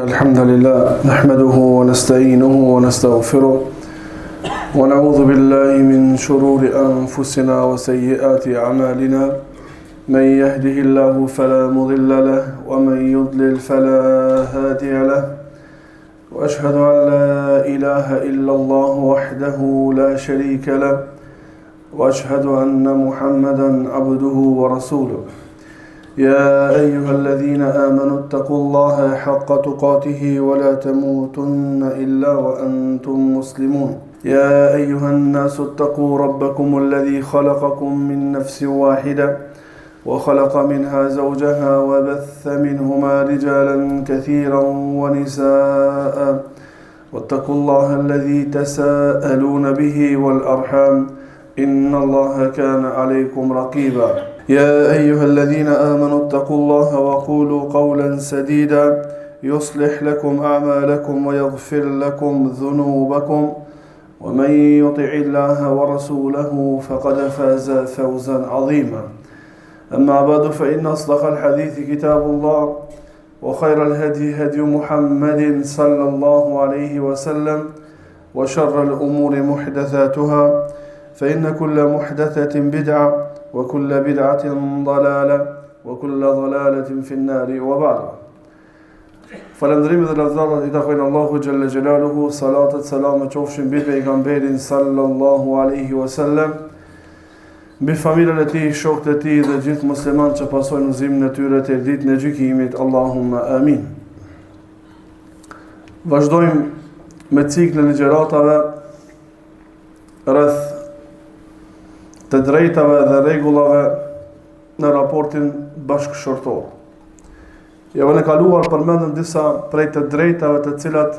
إن الحمد لله نحمده ونستعينه ونستغفره ونعوذ بالله من شرور أنفسنا وسيئات أعمالنا من يهده الله فلا مضل له ومن يضلل فلا هادي له وأشهد أن لا إله إلا الله وحده لا شريك له وأشهد أن محمدا عبده ورسوله يا أيها الذين آمنوا اتقوا الله حق تقاته ولا تموتن إلا وأنتم مسلمون يا أيها الناس اتقوا ربكم الذي خلقكم من نفس واحدة وخلق منها زوجها وبث منهما رجالا كثيرا ونساء واتقوا الله الذي تساءلون به والأرحام إن الله كان عليكم رقيبا يا أيها الذين آمنوا اتقوا الله وقولوا قولا سديدا يصلح لكم أعمالكم ويغفر لكم ذنوبكم ومن يطع الله ورسوله فقد فاز فوزا عظيما أما بعد فإن أصدق الحديث كتاب الله وخير الهدي هدي محمد صلى الله عليه وسلم وشر الأمور محدثاتها فإن كل محدثة بدعة وكل بدعة ضلالة وكل ضلالة في النار وبعد فالندريم dhe lavdata I takojnë Allahu Gjelle Gjelaluhu, salatat, salamet qofshin mbi pejgamberin sallallahu alaihi wasallam, mbi familjen e tij, shokët e tij dhe gjithë muslimanët që pasojnë udhëzimin e tyre te ditën e gjykimit. Allahumma amin. Vazhdojmë me ciklin e ligjëratave rreth të drejtave dhe rregullave në raportin bashkëshortor. Javën e kaluar përmendëm disa prej të drejtave të cilat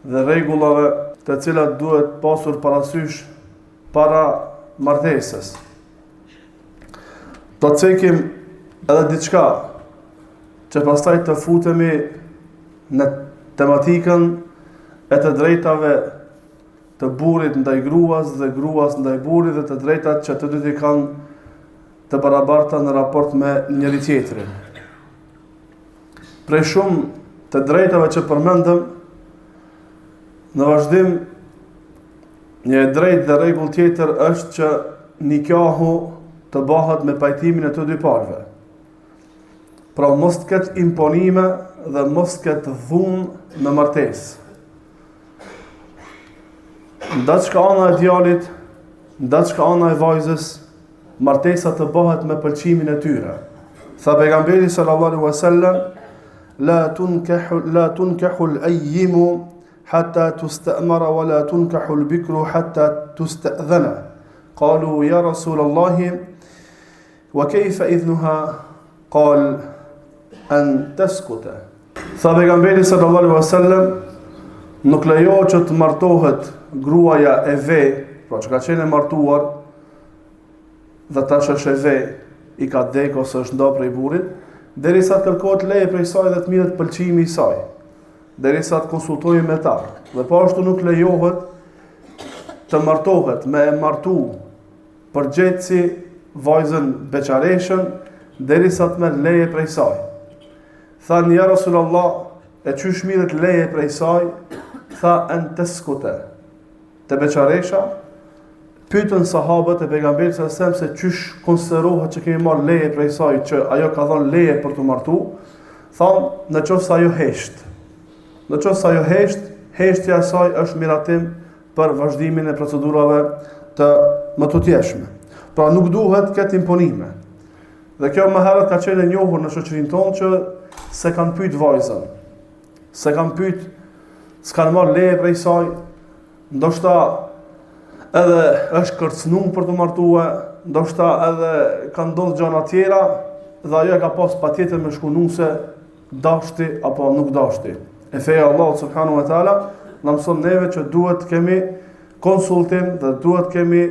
dhe rregullave të cilat duhet pasur parasysh para martesës. Do të cekim edhe diçka që pastaj të futemi në tematikën e të drejtave të burrit ndaj gruas dhe gruas ndaj burrit dhe të drejtat që të dy i kanë të barabarta në raport me njëri tjetrin. Prej shumë të drejtave që përmendëm, në vazhdim një drejt dhe rregull tjetër është që nikahu të bëhet me pajtimin e të dy palëve. Pra mos të ketë imponime dhe mos të ketë dhunë në martesë. Ndaçka ana e djalit, ndaçka ana e vajzës, martesa të bëhet me pëlqimin e tyre. Tha pejgamberi sallallahu alaihi wasallam, la tunkahu al-ayyimu hatta tusta'mara wa la tunkahu al-bikru hatta tusta'dhana. Qalu ya Rasulullah wa kayfa idhnuha? Qal an taskuta. Tha pejgamberi sallallahu alaihi wasallam, nuk lejohet që të martohet gruaja e ve, pra që ka qenë e martuar dhe tash është e ve, I ka dek ose është nda prej burrit, derisa të kërkohet leje prej saj dhe të mirët pëlqimi I saj, derisa të konsultojë me ta. Dhe po ashtu nuk lejohet të martohet me e martu përgjithësi vajzën beqareshën, derisa të merr leje prej saj. Thanë ja Rasulullah, e qysh mirët leje prej saj? Tha an taskuta. Të beqaresha, pyetën sahabët e pejgamberit sallallahu alajhi wasallam se çysh konsiderohet që kemi marrë leje prej saj që ajo ka dhënë leje për të martu, thonë në qoftë se ajo hesht. Në qoftë se ajo hesht, heshtja e saj është miratim për vazhdimin e procedurave të mëtutjeshme. Pra nuk duhet këtë imponime. Dhe kjo më herët ka qenë e njohur në shoqërinë tonë që se kanë pyet vajzën, se kanë pyet, s'kanë marrë leje prej saj, ndoshta edhe është kërcënuar për të martuar, ndoshta edhe kanë ndodhur gjëra tjera dhe ajo ka pas patjetër me shkunuse dashti apo nuk dashti. E feja Allahu subhanahu wa taala na mëson neve që duhet të kemi konsultim dhe duhet të kemi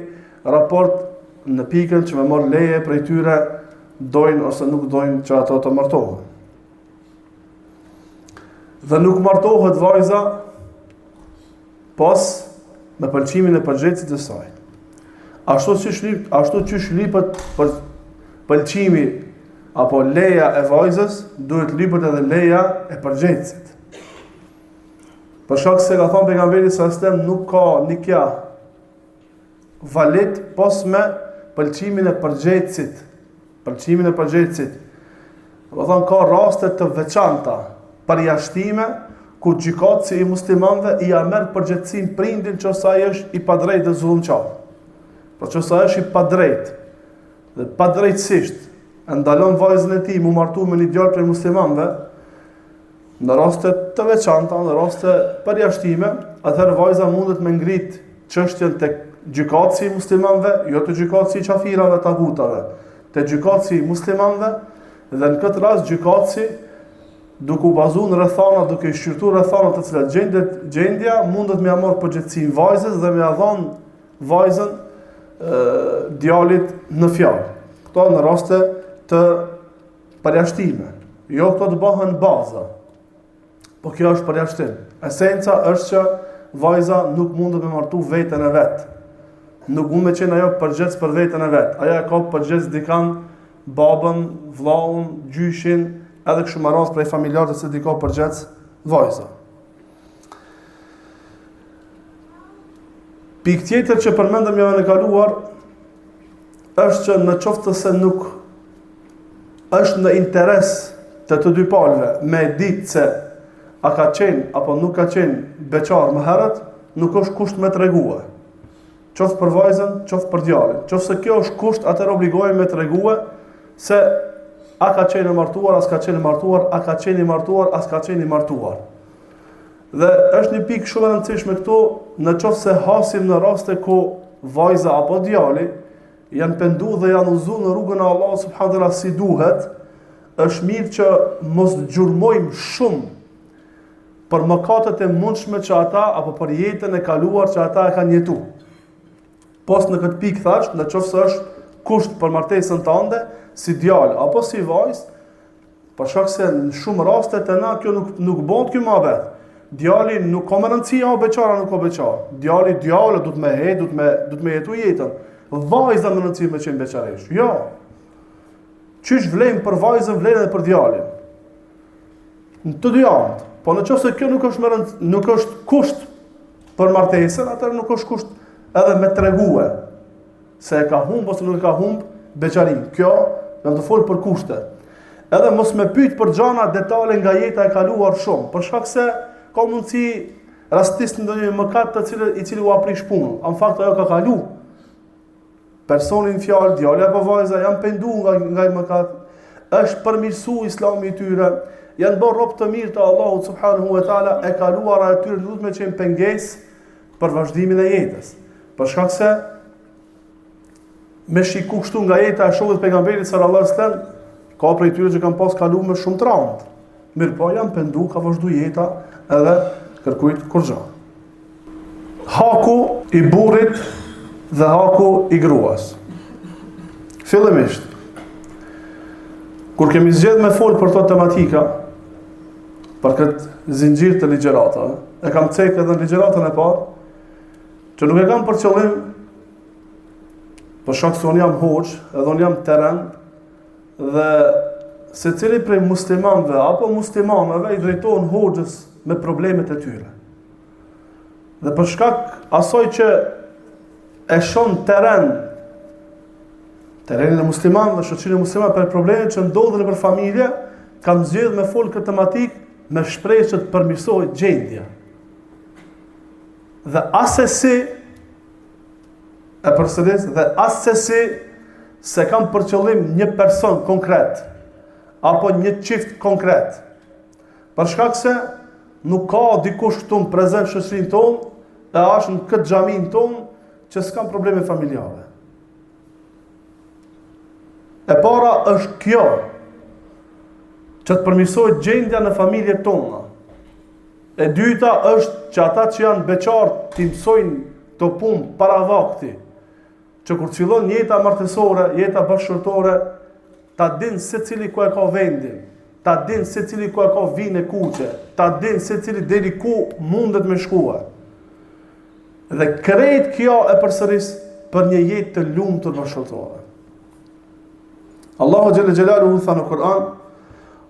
raport në pikën që me marr leje prej tyre, dojnë ose nuk dojnë që ato të martohen. Dhe nuk martohet vajza pas me pëlqimin e përgjithësit të saj. Ashtu qysh lipët për pëlqimi apo leja e vajzës, duhet lipët edhe leja e përgjithësit. Për shkak se ka thënë pejgamberi sallallahu alajhi wasallam nuk ka nikah valid pos me pëlqimin e përgjegjësit. Pëlqimin e përgjegjësit. Do të thonë ka raste të veçanta, përjashtime ku gjykatësi i muslimanëve i merr përgjegjësinë prindin nëse ai është i padrejtë dhe zullumçar. Por nëse ai është i padrejtë dhe padrejtësisht e ndalon vajzën e tij mu martu me një djalë prej muslimanëve, në raste të veçanta, në raste përjashtime, atëherë vajza mundet me ngrit çështjen tek gjykatësi i muslimanëve, jo te gjykatësi i qafirave, tagutave, te gjykatësi i muslimanëve, dhe në këtë rast gjykatësi duke u bazuar në rrethana, duke i shqyrtuar rrethana të cilat gjendja mundet me ia marrë përgjegjësinë vajzës dhe me ia dhënë vajzën djalit në fjalë. Këto në raste të përjashtime. Jo këto të bëhen baza. Po kjo është përjashtim. Esenca është që vajza nuk mundet me martu veten e vet. Nuk mund me qenë ajo përgjegjës për veten e vet. Ajo e ka përgjegjës dikan babën, vllaun, gjyshin, edhe kështu me radhë prej familjarëve se di ka përgjegjës vajza. Pikë tjetër që përmendëm javën e kaluar është që në qoftë se nuk është në interes të dy palëve me ditë se a ka qenë apo nuk ka qenë beqar më herët, nuk është kusht me tregue. Qoftë për vajzën, qoftë për djalin. Qoftë se kjo është kusht, atëherë obligohemi me tregue se a ka qenë martuar, as ka qenë martuar, a ka qenë martuar, as ka qenë martuar. Dhe është një pikë shumë e rëndësishme këtu, në qoftë se hasim në raste ku vajza apo djali janë pendu dhe janë uzu në rrugën e Allahut subhanahu wa taala si duhet, është mirë që mos gjurmojmë shumë për mëkatet e mundshme që ata apo për jetën e kaluar që ata e kanë jetuar. Pos në këtë pikë thash, në qoftë se është kusht për martesën tënde, si djalë apo si vajzë, për shkak se në shumë raste të na kjo nuk bëhet ky mohabet. Djali nuk ka më rëndësi apo beqara nuk ka beqar. Djali do të më hedh, do të më jetojë jetën. Vajza më rëndësi me qenë beqaresh. Jo. Qysh vlen për vajzën, vlen edhe për djalin. Në të dy anët. Po në qoftë se kjo nuk është kusht për martesën, atëherë nuk është kusht edhe me tregue se e ka humb ose nuk e ka humb beqarin. Kjo do të fol për kushte. Edhe mos me pyet për gjana detale nga jeta e kaluar shumë, për shkak se ka mundësi rastisht ndonjë mëkat i cili u aprish punën. Në fakt ajo ka kalu. Personin fjalë, djali apo vajza janë penduar nga ai mëkat. Është përmirësu Islami i tyre, janë bërë rob të mirë të Allahut subhanahu wa taala, e kaluara e tyre duhet me qenë pengesë për vazhdimin e jetës. Për shkak se me shiku kështu nga jeta e shokut pejgamberit sallallahu alaihi wasallam, ka prej tyre që kanë pas kaluar me shumë traumë. Mirë po janë pendu, ka vazhdu jeta edhe kërkujt kurrë. Haku i burrit dhe haku i gruas. Fillimisht, kur kemi zgjedhur me fol për këtë tematika, për këtë zinxhir të ligjëratave, e kam cekë edhe në ligjëratën e parë, që nuk e kam për qëllim, për shkak se unë jam hoxh, edhe unë jam terrend, dhe secili prej muslimanëve apo muslimanëve i drejtohen hoxhës me problemet e tyre. Dhe për shkak asaj që e shon terrenin e muslimanëve, shoqërinë e muslimanëve për problemet që ndodhin nëpër familje, kam zgjedhur me fol këtë tematikë me shpresë që të përmirësohet gjendja. Dhe asesi e përsëris, dhe asesi se kam për qëllim një person konkret apo një çift konkret. Për shkak se nuk ka dikush këtu në prezent shoqërinë tonë e ashtë në këtë xhamin tonë që s'kam probleme familjare. E para është kjo, që të përmirësohet gjendja në familjet tona. E dyta është që ata që janë beqar t'i mësojnë të punë para vakti, që kur të fillon jeta martësore, jeta bashkëshortore, ta dinë se cili ku e ka vendin, ta dinë se cili ku e ka vinë e kuqe, ta dinë se cili deri ku mundet me shkua. Dhe krejt kjo e përsëris për një jetë të lumtur bashkëshortore. Allahu xhelle xhelaluhu tha në Kur'an: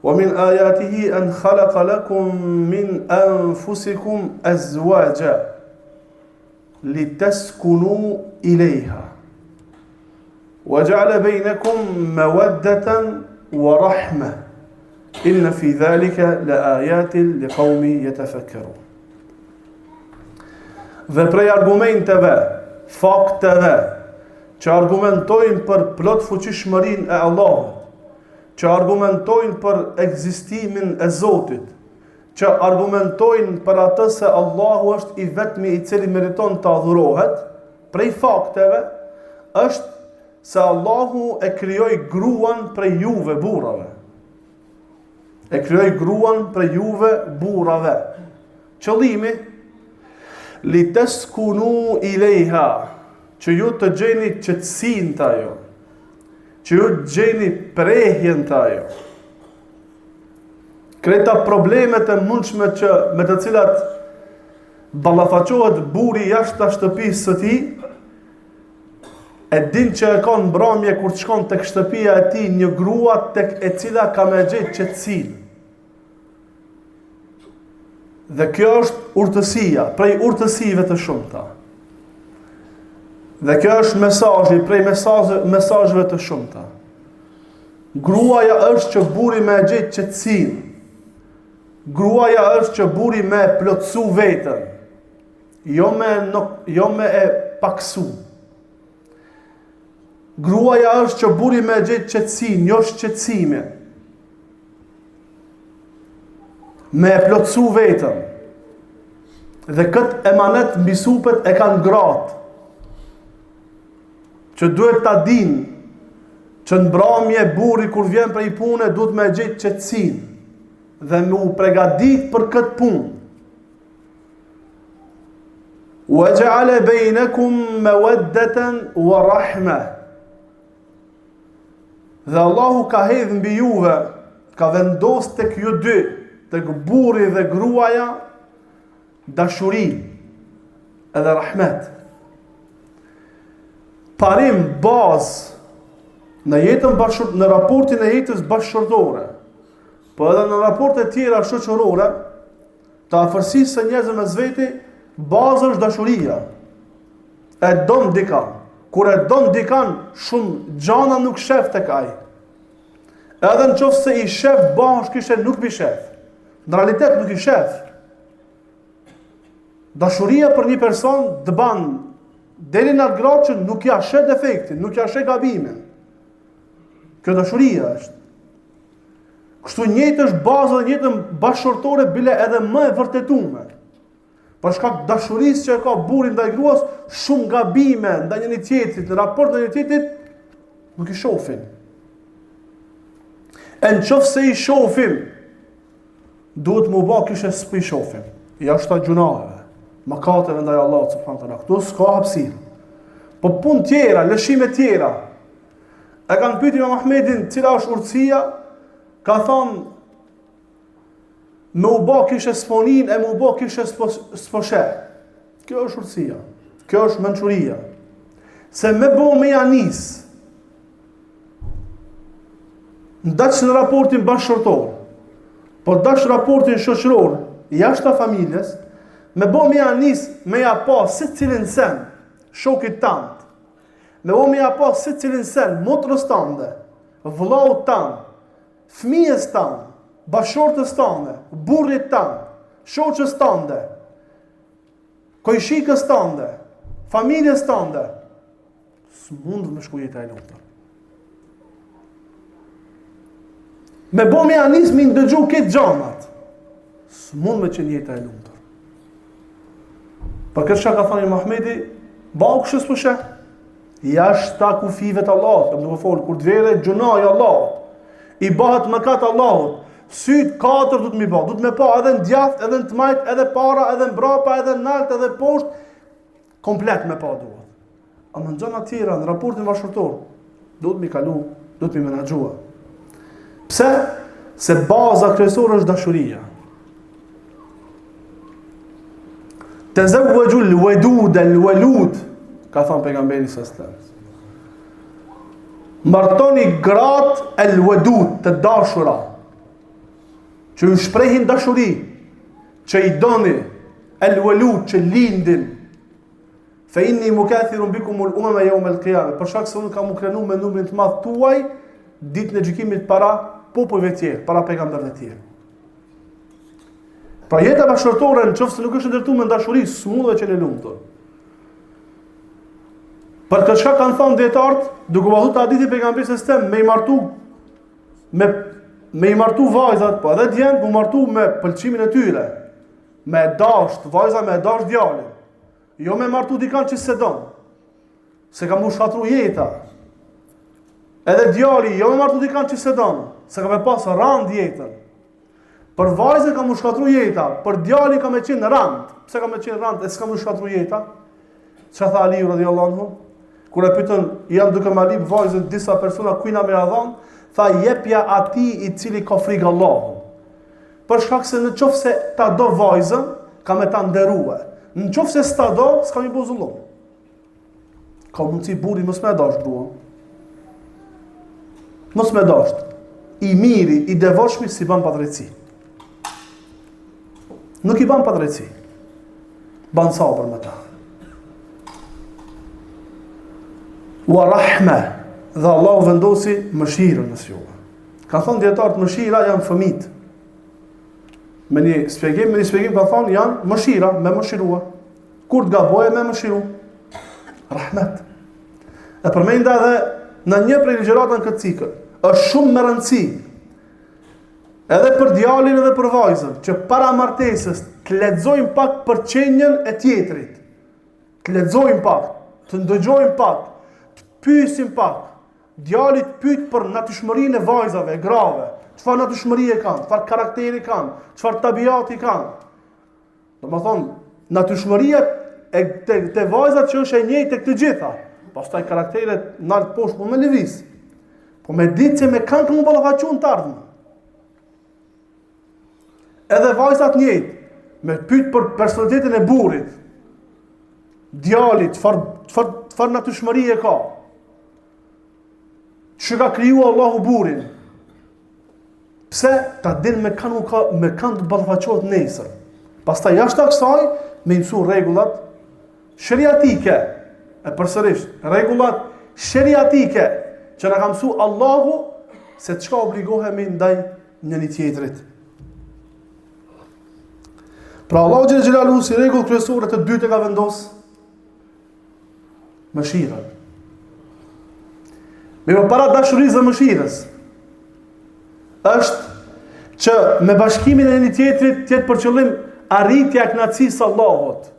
ومن آياته أن خلق لكم من أنفسكم أزواجا لتسكنوا إليها وجعل بينكم مودة ورحمة إن في ذلك لآيات لقوم يتفكرون. Dhe prej argumenteve, fakteve që argumentojnë për plot fuqishmërinë e Allahut, që argumentojnë për ekzistimin e Zotit, që argumentojnë për atë se Allahu është i vetmi i cili meriton të adhurohet, prej fakteve është se Allahu e krijoi gruan prej juve burrave. E krijoi gruan prej juve burrave. Qëllimi li teskunu ilejha, që ju të gjeni qetësinë të ajo, që ju të gjeni prehjen të ajo. Kreta problemet e mundshme që me të cilat ballafaqohet burri jashtë shtëpisë së tij, e din që e ka në mbrëmje kur të shkon tek shtëpia e tij një grua tek e cila ka me gjetë qetësinë. Dhe kjo është urtësia, prej urtësive të shumta. Dhe kjo është mesazhi prej mesazheve të shumta. Gruaja është që burri me gjetë qetësinë. Gruaja është që burri me plotësu veten, jo me e paksu. Gruaja është që burri me gjetë qetësinë, jo shqetësime. Me e plotësu vetën. Dhe këtë emanet mbi supet e kanë gratë, që duhet ta dinë që në mbrëmje burri kur vjen prej pune duhet me gjetë qetësinë dhe me u përgatit për këtë punë. Wa ja'ala bainakum mawaddatan wa rahma. Dhe Allahu ka hedhë mbi juve, ka vendos tek ju dy, tek burri dhe gruaja, dashuri edhe rahmet. Parim bazë në jetën në raportin e jetës bashkëshortore, po edhe në raporte tjera shoqërore, të afërsisë së njerëzve mes veti, baza është dashuria. E don dikan. Kur e don dikan, shumë gjana nuk shef tek ai. Edhe nëse i shef bashkë, nuk i shef. Në realitet nuk i shef. Dashuria për një person të ban deri në atë gradë që nuk ja sheh defektin, nuk ja sheh gabimin. Kjo dashuria është. Kështu njëjtë është baza e jetën bashkëshortore bile edhe më e vërtetuar. Për shkak të dashurisë që ka burri ndaj gruas, shumë gabime ndaj njëri tjetrit, në raport ndaj njëri tjetrit nuk i shohin. E nëse i shohin, duhet më bë kishë s'po i shohin. Jashtë gjunave, mëkateve ndaj Allahut subhanahu wa taala. Ktu s'ka hapësirë. Po punë tjera, lëshime tjera. E kanë pyetur Imam Ahmedin, cila është urtësia? Ka thonë, me u bë kishë sponin e me u bë kishë s'poshe. Kjo është urtësia. Kjo është mençuria. Se me bë me janis. Ndaç në raportin bashkëshortor, po dash raportin shoqëror, jashtë familjes, me bë me janis, me ja pa secilin sen shokit tant. Me bë me ja pa secilin sen motrës tande, vllaut tant, fëmijës tant, bashkëshortës tande, burrit tant, shoqës tande, kojshikës tande, familjes tande, s'mund me shku jeta e lumtur. Me bo me anis me ndëgju këtë gjanat, s'mund me qenë jeta e lumtur. Për këtë ka thani Mahmedi, bau këshës për sheh, jashtë ta kufive të Allahut, më duke folë, kur të vere gjunaj Allahut, i bëhet mëkat Allahut, sytë 4 du të mi ba, du të me pa edhe në djath, edhe në të majt, edhe para, edhe në brapa, edhe në nalt, edhe posht, komplet me pa duhet. A më në gjana tjera, në raportin bashkëshortor, du të mi kalu, du të mi menaxhua. Pse? Se baza kryesore është dashuria. Tazawwaju al-wadud al-walud, ka thënë pejgamberi sallallahu alajhi wasallam. Martoni gratë al-wadud, të dashura. që ju shprehin dashuri, që i doni, el walud që lindin, fe inni mukathirun bikumul umama yawmal qiyamah, për shkak se unë kam u krenu me numrin të madh tuaj ditën e gjykimit para popujve të tjerë, para pejgamberëve të tjerë. Pra jeta bashkëtorë nëse nuk është ndërtuar me dashuri, s'mund të qenë e lumtur. Për këtë shkak kanë thënë dietarët, duke u hodhur hadithi e pejgamberit se me i martu vajzat, po edhe djemt u martu me pëlqimin e tyre, me dasht, vajza me dasht djalin. Jo me martu dikan që se don, se ka mu shkatru jeta. Edhe djali, jo me martu dikan që se don, se ka me pas rand jetën. Për vajzën ka mu shkatru jeta, për djali ka me qenë rand. Pse ka me qenë rand e s'ka mu shkatru jeta? Që tha Aliu radhiyallahu anhu? Kur e pyetën, janë duke ma lip vajzën disa persona kujna me radhan, tha jepja atij i cili ka frikë Allahut. Për shkak se në qoftë se ta do vajzën, ka me ta nderue. Në qoftë se s'ta do, s'ka mi buzullon. Ka mundësi buri mos me dash gruan. Mos me dash. I miri, i devotshmi si ban padrejtësi. Nuk i ban padrejtësi. Ban sabër me ta. Wa rahme, dhe Allahu vendosi mëshirën në juve. Ka thonë dietarët mëshira janë fëmijët. Me një spjegim ka thonë janë mëshira, me mëshirua. Kur të gaboje me mëshiru. Rahmet. E përmenda edhe në një prej ligjëratave në këtë cikël, është shumë me rëndësi, edhe për djalin edhe për vajzën, që para martesës të lexojmë pak për qenjen e tjetrit. Të lexojmë pak, të ndëgjojmë pak, të pyesim pak. Djali të pyet për natyrshmërinë e vajzave, e grave, çfarë natyrshmëri e kanë, çfarë karakteri kanë, çfarë tabiati kanë. Domethënë, natyrshmëria te vajzat që është e njëjtë tek të gjitha. Pastaj karakteret nalt poshtë po me lëviz. Po me ditë se me kanë të më ballafaqun të ardhmë. Edhe vajzat njëjtë, me pyet për personalitetin e burrit. Djalit, çfarë natyrshmëri e ka? Që ka kriju Allahu burin? Pse ta din me kanë të ballafaqohet nesër. Pastaj jashtë kësaj me mësu rregullat sheriatike, e përsërisht, rregullat sheriatike që na ka mësu Allahu se çka obligohemi ndaj njëri tjetrit. Pra Allahu xhel xelalu si rregull kryesore të dytë ka vendos mëshirën. Me para dashurisë dhe mëshirës është që me bashkimin e një tjetrit tjetë për qëllim arritja e kënaqësisë Allahut.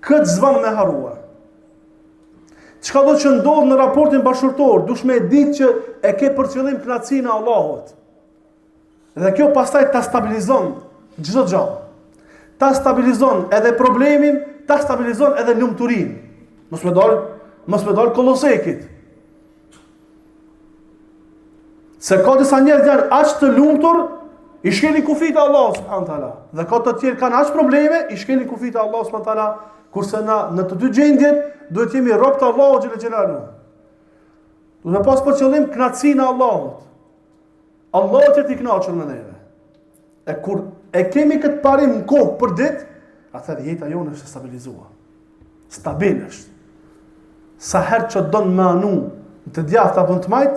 Këtë zvan me harua. Çka do të ndodh në raportin bashkëtorë, dush me ditë që e ke për qëllim kënaqësinë e Allahut. Dhe kjo pastaj ta stabilizon çdo gjë. Ta stabilizon edhe problemin, ta stabilizon edhe lumturinë. Mos me dal kollosekit. Se ka disa njerëz janë aq të lumtur, i shkelin kufit e Allahut subhanahu wa taala. Dhe ka të tjerë kanë aq probleme, i shkelin kufit e Allahut subhanahu wa taala, kurse na në të dy gjendjet duhet jemi rob të Allahut xhel xelalu. Duhet pas për qëllim kënaqësinë e Allahut. Allahu të i kënaqur me neve. E kur e kemi këtë parim në kokë për ditë, atëherë jeta jonë është stabilizuar. Stabil është. Sa herë që don me anu të djathtë apo të majt,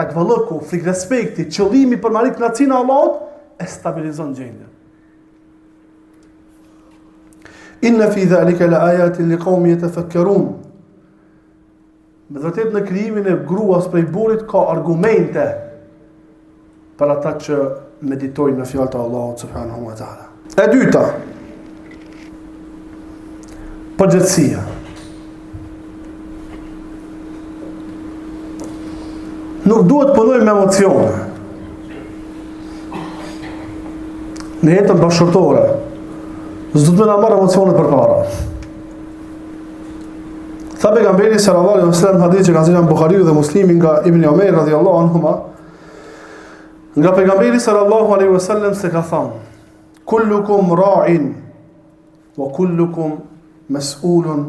takvallëku, frikë respekti, qëllimi për marit kënaqësinë e Allahut e stabilizon gjendjen. Inna fi dhalika la ayatin liqaumin yatafakkarun. Me vërtet në krijimin e gruas prej burrit ka argumente për ata që meditojnë në fjalët e Allahut subhanahu wa taala. E dyta, përgjithësia. Nuk duhet punojmë me emocione. Në jetën bashkëtorë, s'do të na marrë emocionet përpara. Tha pejgamberi sallallahu alaihi wasallam hadith që ka thënë Buhariu dhe Muslimi nga Ibn Umayr radhiyallahu anhuma, nga pejgamberi sallallahu alaihi wasallam se ka thënë: kullukum ra'in wa kullukum mas'ulun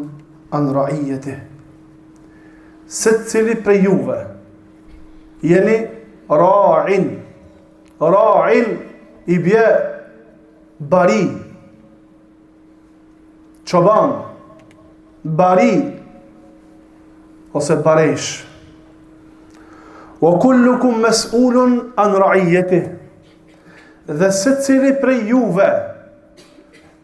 an ra'iyatihi. Secili prej juve jeni ra'in. Ra'in i bje bari, çoban, bari ose baresh. Wa kullukum mas'ulun an ra'iyatihi. Dhe secili prej juve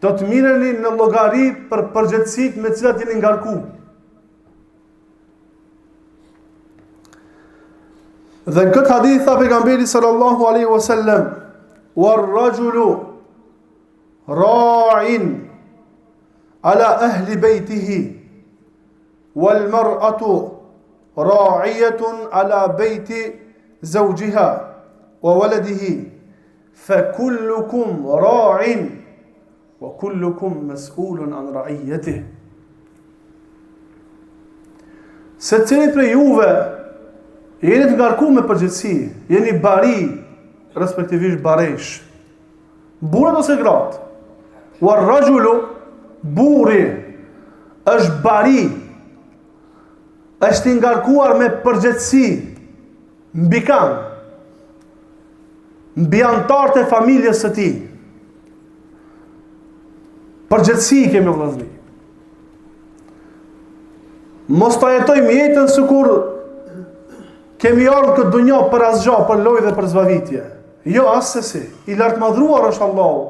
do të mireni në llogari për përgjegjësitë me të cilat jeni ngarku. Dhe në këtë hadith tha pejgamberi sallallahu alaihi wasallam, "War-rajulu ra'in ala ahli baytihi wal-mar'atu ra'iyatun ala bayti zawjiha wa waladihi fa kullukum ra'in wa kullukum mas'ulun an ra'iyatihi." Secili prej juve jeni të ngarkuar me përgjegjësi, jeni bari, respektivisht baresh, burrat ose gratë. War-rajulu, burri, është bari, është i ngarkuar me përgjegjësi mbi kan, mbi anëtarët e familjes së tij. Përgjegjësi kemi vëllezër. Mos ta jetojmë jetën sikur kemi ardhur këtë dunjë për asgjë, për lojë dhe për zbavitje. Jo, asesi. I lartmadhruar është Allahu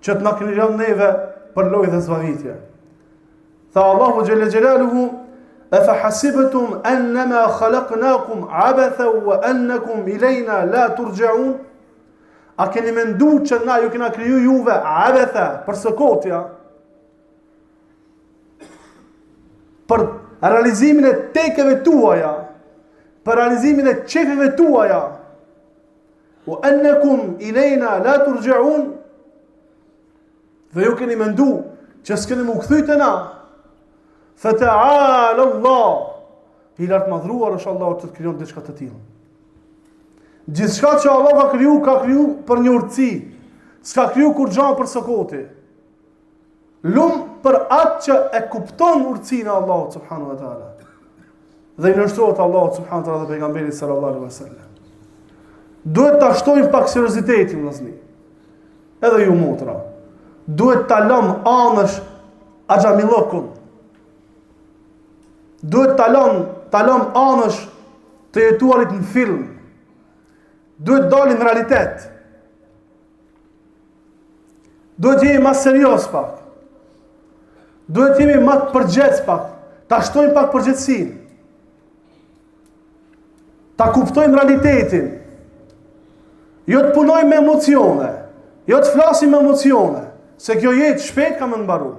që të na krijon neve për lojë dhe zbavitje. Tha Allahu xhelle xhelaluhu: "Afa hasibtum annama khalaqnakum abatha wa annakum ilayna la turja'un?" A keni menduar që na ju kena kriju juve abatha, për sokotja, për realizimin e tekeve tuaja, për realizimin e qefeve tuaja, wa annakum ilayna la turja'un, dhe ju keni mendu që s'keni më kthyt te na. Fa ta'ala Allah, i lartmadhruar është Allahu që të krijon diçka të tillë. Gjithçka që Allah ka kriju për një urtësi, s'ka kriju kur gjë për sokoti. Lum për atë që e kupton urtësinë e Allahut subhanahu wa taala. Dhe i nështrohet Allahut subhanahu wa taala dhe pejgamberit sallallahu alaihi wasallam. Duhet ta shtojmë pak seriozitetin vëllazëni. Edhe ju motra. Duhet ta lëm anësh axhamillokun. Duhet ta lëm anësh të jetuarit në film. Duhet dalim në realitet. Duhet jemi më serioz pak. Duhet jemi më të përgjegjës pak. Ta shtojmë pak përgjegjësinë. Ta kuptojmë realitetin. Jo të punojmë me emocione. Jo të flasim me emocione. Se kjo jetë shpejt ka më mbaru.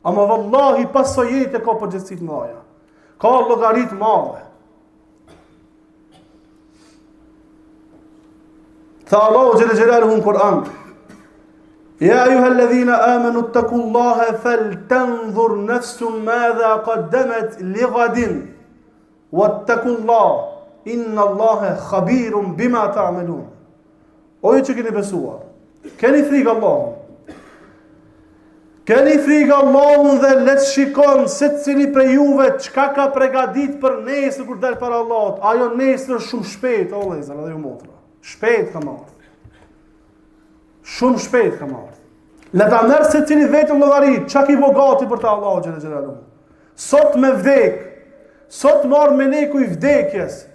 Ama vallahi pas së jetë ka përgjegjësi të mëdha. Ka llogari të mëdha. Tha Allahu xhelle xhelaluhu në Kur'an: "Ya ayyuhalladhina amanu ittaqullaha faltanzur nafsum madha qaddamat lighadin wattaqullaha inna Allaha khabirun bima ta'malun." O ju që keni besuar, keni frikë Allahun. Keni frikë Allahun dhe le të shikon secili prej juve çka ka përgatit për nesër kur dal para Allahut. Ajo nesër shumë shpejt, o vëllezër, edhe ju motra. Shpejt ka marrë. Shumë shpejt ka marrë. Le ta merr secili vetëm llogari, çka ki bogati për të Allahu xhela xhelalu. Sot me vdek, sot marr meleku i vdekjes.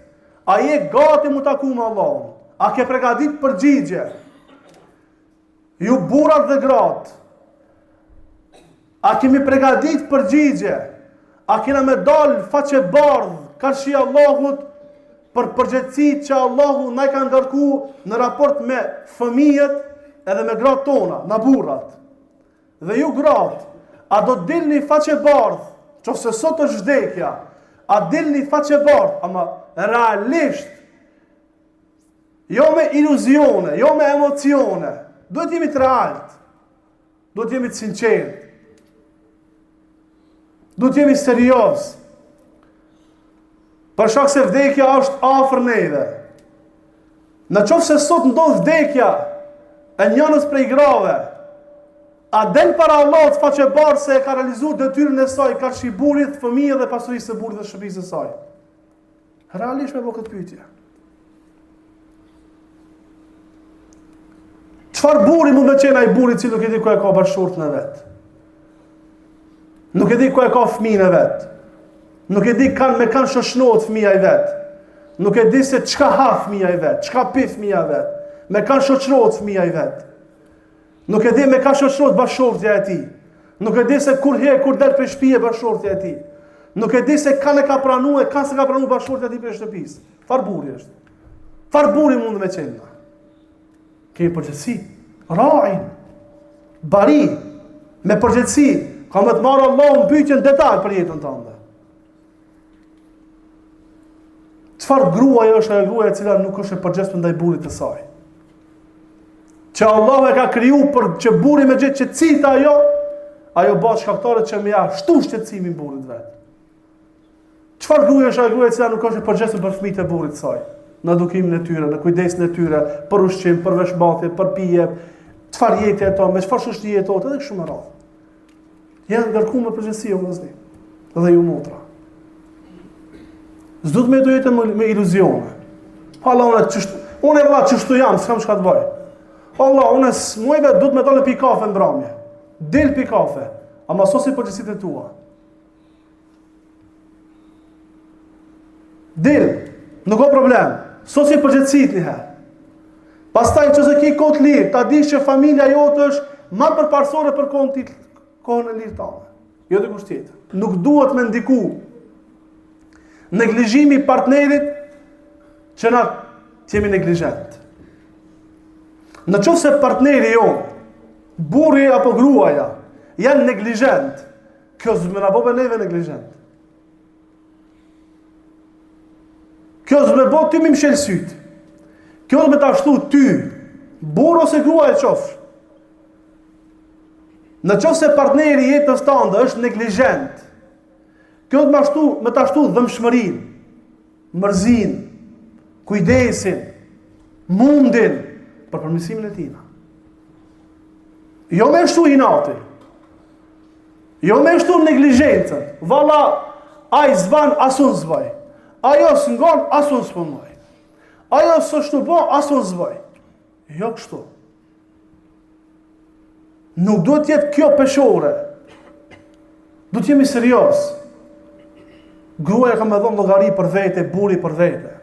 A je gati mu taku me Allahun? A ke përgatit përgjigje? Ju burrat dhe gratë, a kemi përgatit përgjigje? A kena me dal faqe bardh karshi Allahut për përgjegjësitë që Allahu na ka ngarku në raport me fëmijët edhe me gratë tona, na burrat. Dhe ju gratë, a do dilni faqe bardh, qofse sot është vdekja, a dilni faqe bardh, ama realisht, jo me iluzione, jo me emocione. Duhet jemi të realt. Duhet jemi të sinqert. Duhet jemi serioz. Për shkak se vdekja është afër neve. Në qoftë se sot ndodh vdekja e njënës prej grave, a del para Allahut faqe bardh se e ka realizuar detyrën e saj, karshi burrit, fëmijë dhe pasurisë së burrit dhe shtëpisë së saj? Realisht me bë këtë pyetje. Çfarë burri mund të qenë ai burri i cili nuk e di ku e ka bashkëshortën e vet? Nuk e di ku e ka fëmijën e vet. Nuk e di me kanë shoshnohet fëmia i vet. Nuk e di se çka ha fëmia i vet, çka pi fëmia i vet. Me kanë shoqërohet fëmia i vet. Nuk e di me ka shoqërohet bashkëshortja e tij. Nuk e di se kur del prej shtëpie bashkëshortja e tij. Nuk e di se kanë ka pranuar, kanë se ka pranuar bashkëshortja e tij prej shtëpisë. Çfarë burri është? Çfarë burri mund të qenë? Kemi përgjithësi, ra'in, bari, me përgjithësi, ka më të marrë Allahu mbytyjen detaj për jetën tënde. Çfarë gruaja është ajo gruaja e cila nuk është e përgjithshme ndaj burrit të saj? Që Allahu e ka kriju për që burri me gjithë qetësitë ajo bëhet shkaktare që më ja shtu shqetësimin burrit vet. Çfarë gruaja është ajo gruaja e cila nuk është e përgjithshme për fëmijët e burrit të saj? Në edukimin e tyre, në kujdesin e tyre, për ushqim, për veshmbathje, për pije, çfarë jetë ato, me çfarë shoqëri jetohet, edhe kështu me radhë. Janë ngarkuar me përgjithësi o vëllezër. Dhe ju motra. S'do të më jetë me iluzione. Unë valla çështu jam, s'kam çka të bëj. Allah, unë s'muajve do të më dalë pi kafe mbrëmje. Del pi kafe, ama sosi përgjithësitë tua. Del, nuk ka problem. Sosi përgjithësitë një herë. Pastaj nëse ke kohë të lirë, ta dish që familja jote është më përparësore për kohën e lirë tënde. Jo të kusht tjetër. Nuk duhet me ndiku neglizhimi i partnerit që na jemi neglizhent. Në qoftë se partneri jon, burri apo gruaja, janë neglizhent, kjo s'më na bëbë neve neglizhent. Kjo s'më bë ty më mshël syt. Kjo do të ta ashtu ty, burr ose gruaja qofsh. Në qoftë se partneri i jetës tënde është neglizhent, kjo do të ta ashtu dhëmshmërinë, mërzinë, kujdesin, mundin për përmirësimin e tij. Jo me shtu inati. Jo me shtu neglizhencën. Valla, ai zban asun zbaj. Ajo s'ngon asun s'punoj. Ajo s'është bo asun zbaj. Jo kështu. Nuk duhet jetë kjo peshore. Duhet jemi serios. Gruaja ka me dhonë llogari për vete, burri për vete.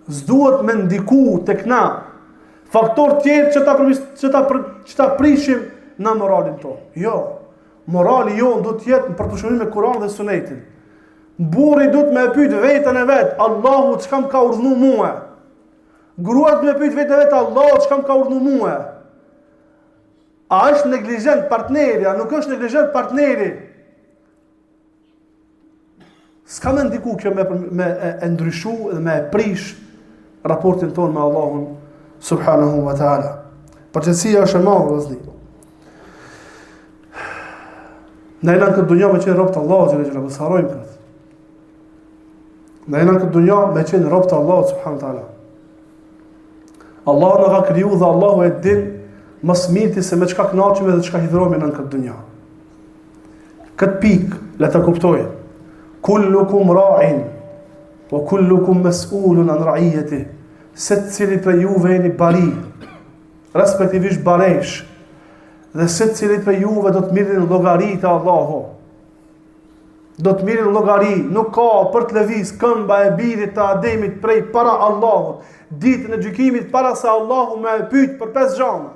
S'duhet me ndiku tek na faktor tjerë që ta prishim në moralin tonë. Jo. Morali jonë duhet të jetë në përputhshmëri me Kur'anin dhe Sunetin. Burri duhet me pyet veten e vet, Allahu çka më ka urdhëruar mua? Gruaja duhet me pyet veten e vet, Allahu çka më ka urdhëruar mua? A është neglizhent partneri, a nuk është neglizhent partneri? S'ka më ndiku kjo me e ndryshu dhe me e prish raportin tonë me Allahun subhanahu wa ta'ala. Përgjithësia është e madhe vëllezër. Ne jemi në këtë dunjë me qenë rob të Allahut xhallahu mos harrojmë këtë. Ne jemi në këtë dunjë me qenë rob të Allahut subhanahu wa ta'ala. Allahu na ka kriju dhe Allahu e din më së miri se me çka kënaqemi dhe çka hidhrohemi në këtë dunjë. Këtë pikë le ta kuptojmë. Kullukum ra'in wa kullukum mas'ulun an ra'iyatihi. Secili prej juve jeni bari, respektivisht baresh, dhe secili prej juve do të mirën llogari te Allahu. Do të mirën llogari, nuk ka për të lëviz këmba e birit të Ademit prej para Allahut, ditën e gjykimit para se Allahu më e pyet për 5 gjëra.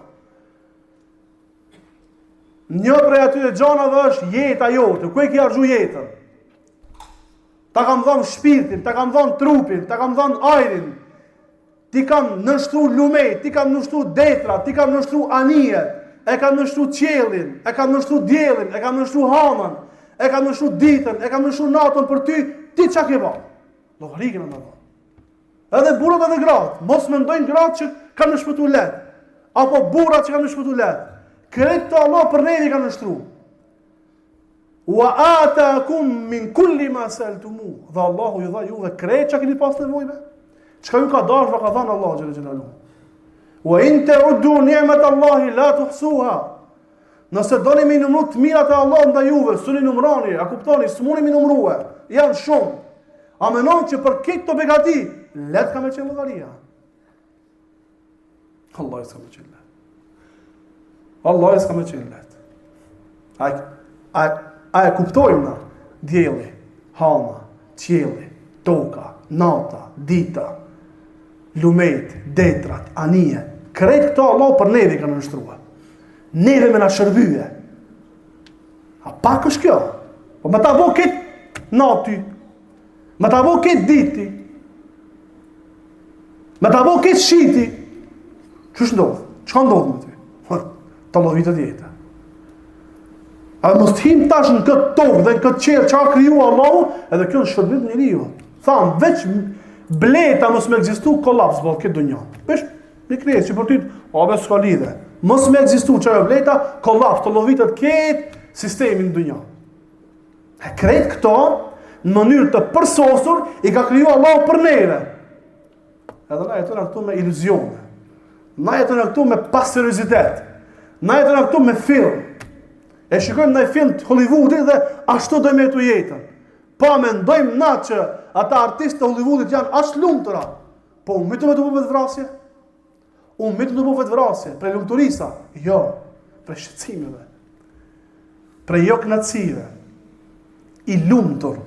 Një prej atyre gjërave është jeta jote, ku e ke harxhu jetën? Ta kam dhënë shpirtin, ta kam dhënë trupin, ta kam dhënë ajrin. Ti kam nështru lumet, ti kam nështru detra, ti kam nështru anijet, e kam nështru qiellin, e kam nështru diellin, e kam nështru hamën, e kam nështru ditën, e kam nështru natën për ty, ti çka ke bërë? Llogarikën më bën. Edhe burrat edhe gratë, mos mendojnë gratë që kanë shpëtuar lehtë, apo burrat që kanë shpëtuar lehtë. Këtë Allah për ne i kanë nështru. Wa ataakum min kulli ma sa'altumu. Dhe Allahu ju dha juve krejt çka keni pas nevojë. Çka ju ka dashur ka dhënë Allahu xhallahu xhelalu. Wa in ta'uddu ni'mat Allahi la tuhsuha. Nëse doni me numëru të mirat e Allahut ndaj juve, s'uni numroni, a kuptoni, s'muni me numërua. Janë shumë. A mendon që për këtë begati, let ka me qenë llogaria. Allah s'ka më qenë let. Allah s'ka më qenë let. A e kuptojmë na dielli, hama, qielli, toka, nata, dita, lumet, detrat, anije. Krejt këto Allah për neve kanë nështrua. Neve me na shërbye. A pak është kjo? Po me ta bo këtë nati, me ta bo këtë diti, me ta bo këtë shiti. Qësh ndodhë? Qëka ndodhë me ty? Ta lovitët jetë. A mos t'him tash në këtë tokë dhe në këtë qelë që a kriju Allahu, edhe kjo në shërbim njëri ju. Thamë, veç bleta mos me egzistu, kolaps bëllë këtë dunja. Pesh, një kresë që për ty, abe s'ka lidhe. Mos me egzistu që e bleta, kolaps, të lovitët këtë sistemin në dunja. E krejt këto, në mënyrë të përsosur, i ka kriju Allahu për neve. Edhe na jeton këtu me iluzione. Na jeton këtu me paseriositet. Na jeton këtu me film. E shikojmë në film të Hollywoodit dhe ashtu dojmë jetu jetën. Pa mendojmë na që ata artistë të Hollywoodit janë ashtë lumëtëra. Po unë mitu me të bu vetë vrasje? Unë mitu me të bu vetë vrasje? Prej lumëturisa? Jo. Prej shqecimeve. Prej jo knatësive. I lumëtur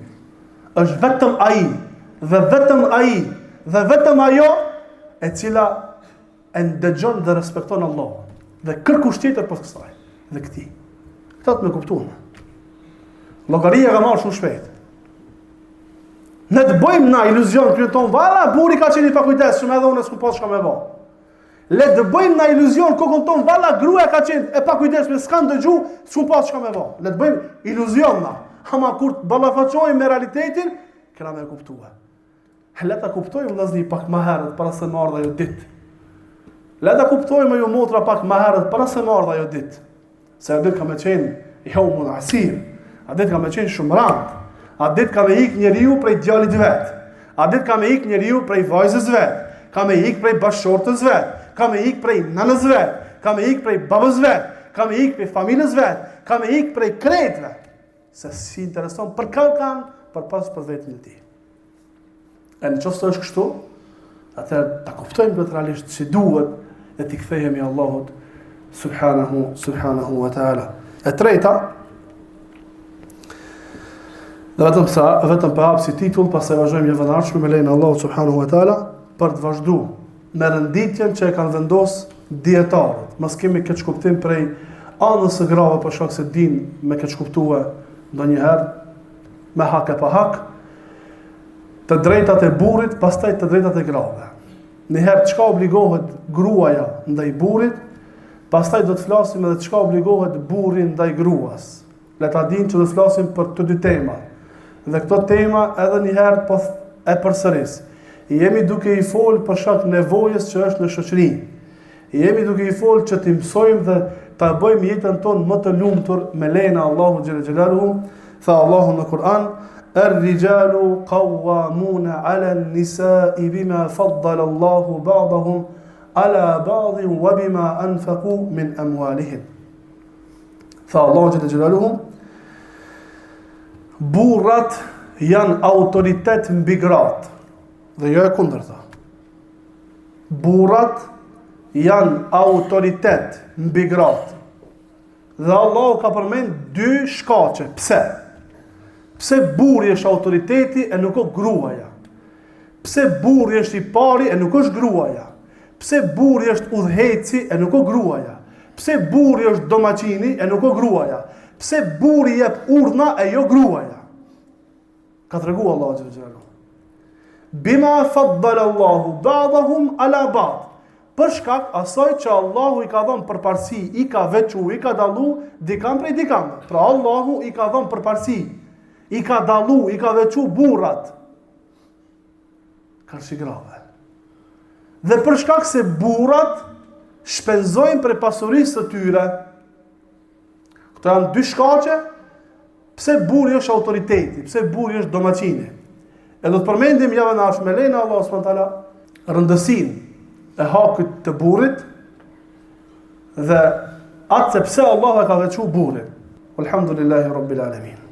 është vetëm aji dhe vetëm aji dhe vetëm ajo e cila e ndëgjon dhe respekton Allah dhe kërkush tjetër për kësaj dhe këti. Këtë me kuptuan. Llogaria ka marrë shumë shpejt. Ne të bëjmë na iluzion për tonë, valla buri ka qenë i pakujdesshëm edhe unë s'ku pas çka më bë. Le të bëjmë na iluzion kokën tonë, valla gruaja ka qenë e pakujdesshme, s'kan dëgju, s'ku pas çka më bë. Le të bëjmë iluzion na. Ama kur të ballafaqojmë me realitetin, kena me kuptuar. Le ta kuptojmë vëllazni pak më herët para se më ardha ajo ditë. Le ta kuptojmë ajo motra pak më herët para se më ardha ajo ditë. Se a ditë ka me qenë yawmun asir, a ditë ka me qenë shumë rand, a ditë ka me ik njeriu prej djalit vet, a ditë ka me ik njeriu prej vajzës vet, ka me ik prej bashkëshortës vet, ka me ik prej nënës vet, ka me ik prej babës vet, ka me ik prej familjes vet, ka me ik prej kretve. Se si intereson për kanë, për pas për vetën e tij. E në qoftë është kështu, atëherë ta kuptojmë këtë realisht si duhet dhe t'i kthehemi Allahut subhanahu wa ta'ala. E treta, dhe vetëm për hapë si titull, pas e vazhdojmë një vënarshme me lejnë Allahut subhanahu wa ta'ala, për të vazhdu me rënditjen që e kanë vendos dietarët. Mos kemi këtë shkuptim prej anës së grave për shkak se din me këtë shkuptue ndonjëherë me hak e pa hak, të drejtat e burrit, pastaj të drejtat e grave. Njëherë çka obligohet gruaja ndaj burrit, pastaj do të flasim edhe çka obligohet burri ndaj gruas. Le ta dinë që do të flasim për të dy tema. Dhe këto tema edhe njëherë po e përsëris. Jemi duke i fol për shkak nevojës që është në shoqëri. Jemi duke i fol që të mësojmë dhe ta bëjmë jetën tonë më të lumtur me lejen e Allahut xhel xelaluhu. Tha Allahu në Kur'an: "Er-rijalu qawwamuna 'ala an-nisa'i bima faddala Allahu ba'dahum ala ba'dhin wa bima anfaqu min amwalihim." Tha Allahu xhel xelaluhu: burrat janë autoritet mbi gratë. Dhe jo e kundërta. Burrat janë autoritet mbi gratë. Dhe Allahu ka përmend dy shkaqe. Pse? Pse burri është autoriteti e nuk është gruaja? Pse burri është i pari e nuk është gruaja? Pse burri është udhëheci e nuk është gruaja? Pse burri është domaçini e nuk është gruaja? Pse burri jep urdhna e jo gruaja? Ka treguar Allahu xhel xelaluhu. Bima faddala Allahu ba'dahum ala ba'd. Për shkak asaj që Allahu i ka dhënë përparësi, i ka veçu, i ka dallu dikam prej dikam. Pra Allahu i ka dhënë përparësi, i ka dallu, i ka veçu burrat. Karshi grave. Dhe për shkak se burrat shpenzojnë për pasurisë të tyre. Këto janë dy shkaqe. Pse burri është autoriteti, pse burri është domaçini. E do të përmendim javën e ardhshme me lejen e Allahut subhanahu wa taala rëndësinë e hakut të burrit dhe atë se pse Allahu e ka veçuar burrin. Alhamdulillahi rabbil alamin.